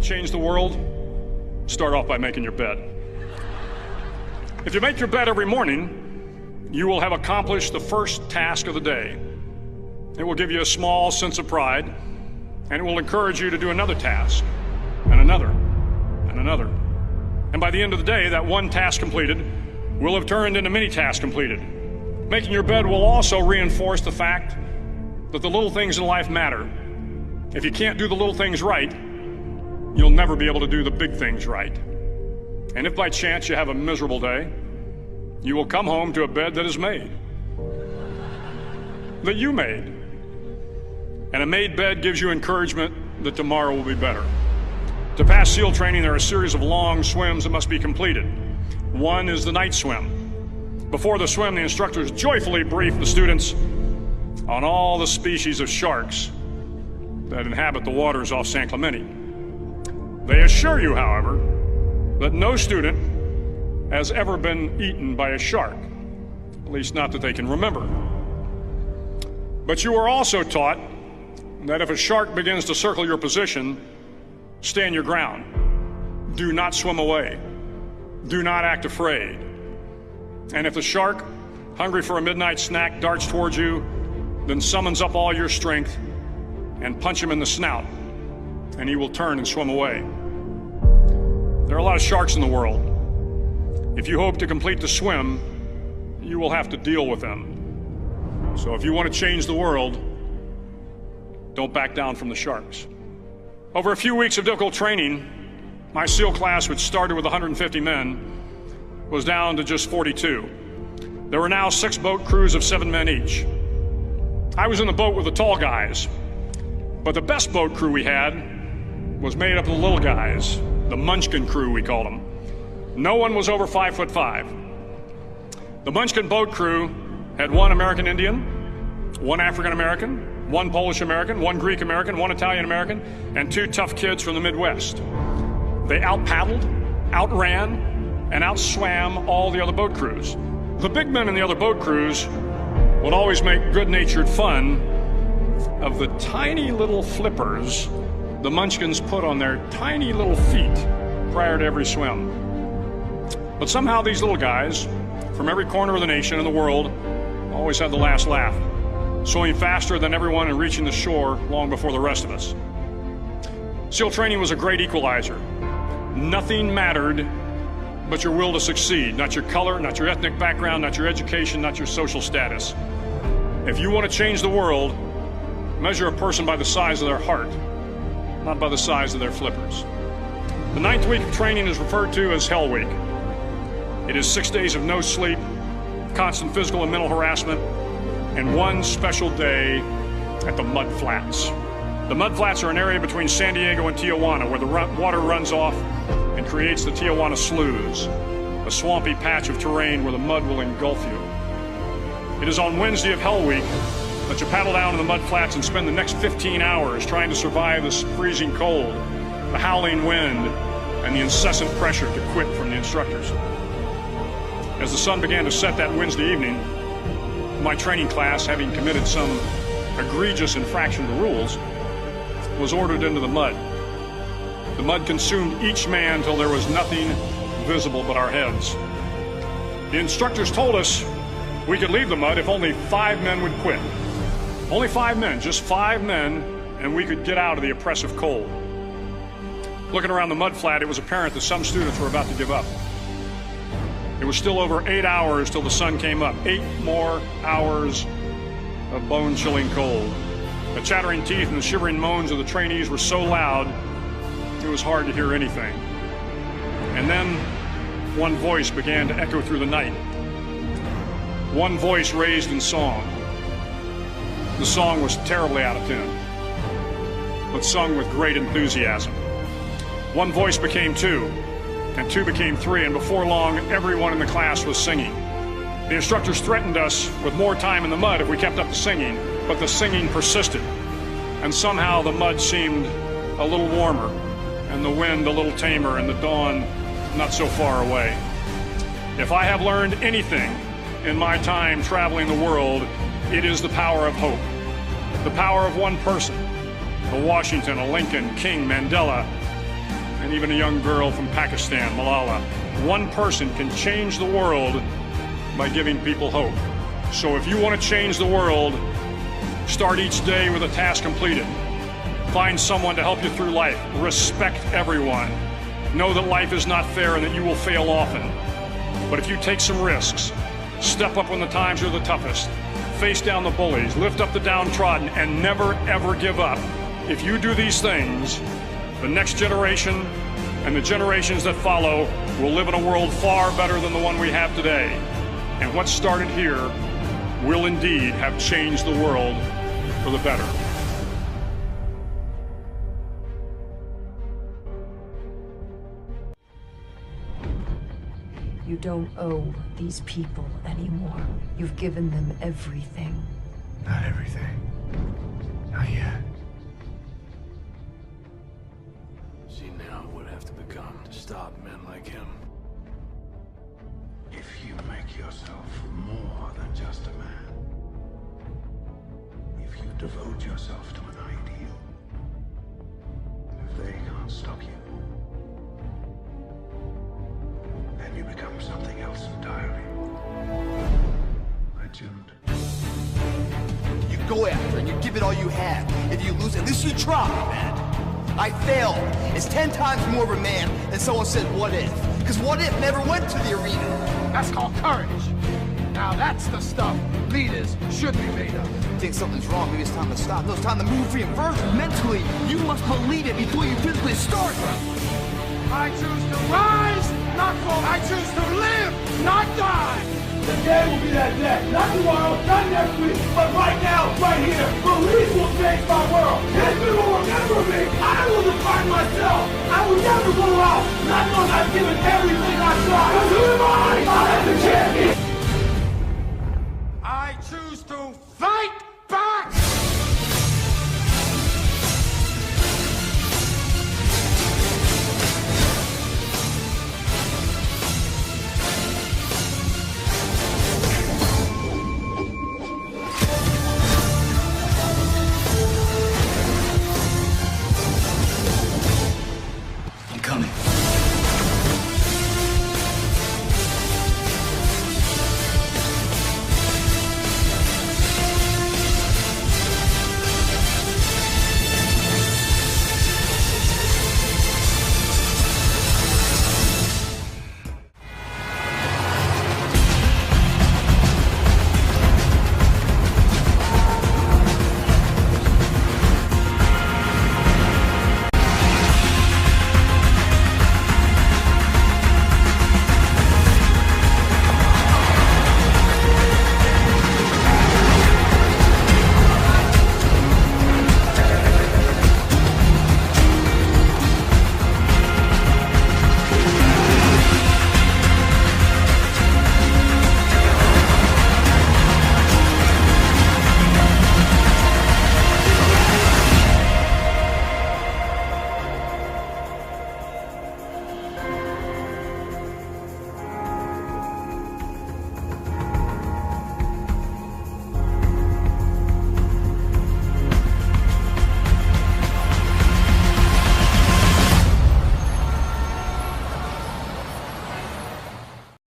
change the world? Start off by making your bed. If you make your bed every morning, you will have accomplished the first task of the day. It will give you a small sense of pride, and it will encourage you to do another task, and another, and another. And by the end of the day, that one task completed will have turned into many tasks completed. Making your bed will also reinforce the fact that the little things in life matter. If you can't do the little things right, you'll never be able to do the big things right. And if by chance you have a miserable day, you will come home to a bed that is made, that you made. And a made bed gives you encouragement that tomorrow will be better. To pass SEAL training, there are a series of long swims that must be completed. One is the night swim. Before the swim, the instructors joyfully brief the students on all the species of sharks that inhabit the waters off San Clemente. They assure you, however, that no student has ever been eaten by a shark, at least not that they can remember. But you are also taught that if a shark begins to circle your position, stand your ground. Do not swim away. Do not act afraid. And if the shark, hungry for a midnight snack, darts towards you, then summons up all your strength and punch him in the snout, and he will turn and swim away. There are a lot of sharks in the world. If you hope to complete the swim, you will have to deal with them. So if you want to change the world, don't back down from the sharks. Over a few weeks of difficult training, my SEAL class, which started with 150 men, was down to just 42. There were now 6 boat crews of 7 men each. I was in the boat with the tall guys, but the best boat crew we had was made up of the little guys, the Munchkin crew, we called them. No one was over 5'5". The Munchkin boat crew had 1 American Indian, 1 African American, 1 Polish American, 1 Greek American, 1 Italian American, and 2 tough kids from the Midwest. They out-paddled, outran, and outswam all the other boat crews. The big men in the other boat crews would always make good-natured fun of the tiny little flippers the Munchkins put on their tiny little feet prior to every swim. But somehow these little guys from every corner of the nation and the world always had the last laugh, swimming faster than everyone and reaching the shore long before the rest of us. SEAL training was a great equalizer. Nothing mattered but your will to succeed, not your color, not your ethnic background, not your education, not your social status. If you want to change the world, measure a person by the size of their heart, not by the size of their flippers. The 9th week of training is referred to as Hell Week. It is 6 days of no sleep, constant physical and mental harassment, and 1 special day at the Mud Flats. The Mud Flats are an area between San Diego and Tijuana where the water runs off and creates the Tijuana Sloughs, a swampy patch of terrain where the mud will engulf you. It is on Wednesday of Hell Week that you paddle down to the Mud Flats and spend the next 15 hours trying to survive this freezing cold, the howling wind, and the incessant pressure to quit from the instructors. As the sun began to set that Wednesday evening, my training class, having committed some egregious infraction of the rules, was ordered into the mud. The mud consumed each man till there was nothing visible but our heads. The instructors told us we could leave the mud if only 5 men would quit. Only 5 men, just 5 men, and we could get out of the oppressive cold. Looking around the mud flat, it was apparent that some students were about to give up. It was still over 8 hours till the sun came up. 8 more hours of bone-chilling cold. The chattering teeth and the shivering moans of the trainees were so loud, it was hard to hear anything. And then one voice began to echo through the night. One voice raised in song. The song was terribly out of tune, but sung with great enthusiasm. One voice became 2, and 2 became 3, and before long, everyone in the class was singing. The instructors threatened us with more time in the mud if we kept up the singing, but the singing persisted, and somehow the mud seemed a little warmer, and the wind a little tamer, and the dawn not so far away. If I have learned anything in my time traveling the world, it is the power of hope. The power of one person, a Washington, a Lincoln, King, Mandela, and even a young girl from Pakistan, Malala. One person can change the world by giving people hope. So if you want to change the world, start each day with a task completed. Find someone to help you through life. Respect everyone. Know that life is not fair and that you will fail often. But if you take some risks, step up when the times are the toughest, face down the bullies, lift up the downtrodden, and never ever give up. If you do these things, the next generation and the generations that follow will live in a world far better than the one we have today. And what started here will indeed have changed the world for the better. You don't owe these people anymore. You've given them everything. Not everything. Not yet. See now what would have to become to stop men like him. If you make yourself more than just a man, if you devote yourself to an ideal, if they can't stop you, then you become something else entirely. Legend. You go after and you give it all you have. If you lose, at least you try, man. I failed. It's 10 times more of a man than someone said, what if? Because what if never went to the arena? That's called courage. Now that's the stuff leaders should be made of. You think something's wrong, maybe it's time to stop. No, it's time to move for your version. Mentally, you must believe it before you physically start. I choose to rise, not fall. I choose to live, not die. The day will be that day. Not tomorrow, not next week, but right now, right here. Belief will change my world. History will remember me. I will define myself. I will never go out, not knowing I've given everything I tried. Because who am I? I am the champion. I choose to fight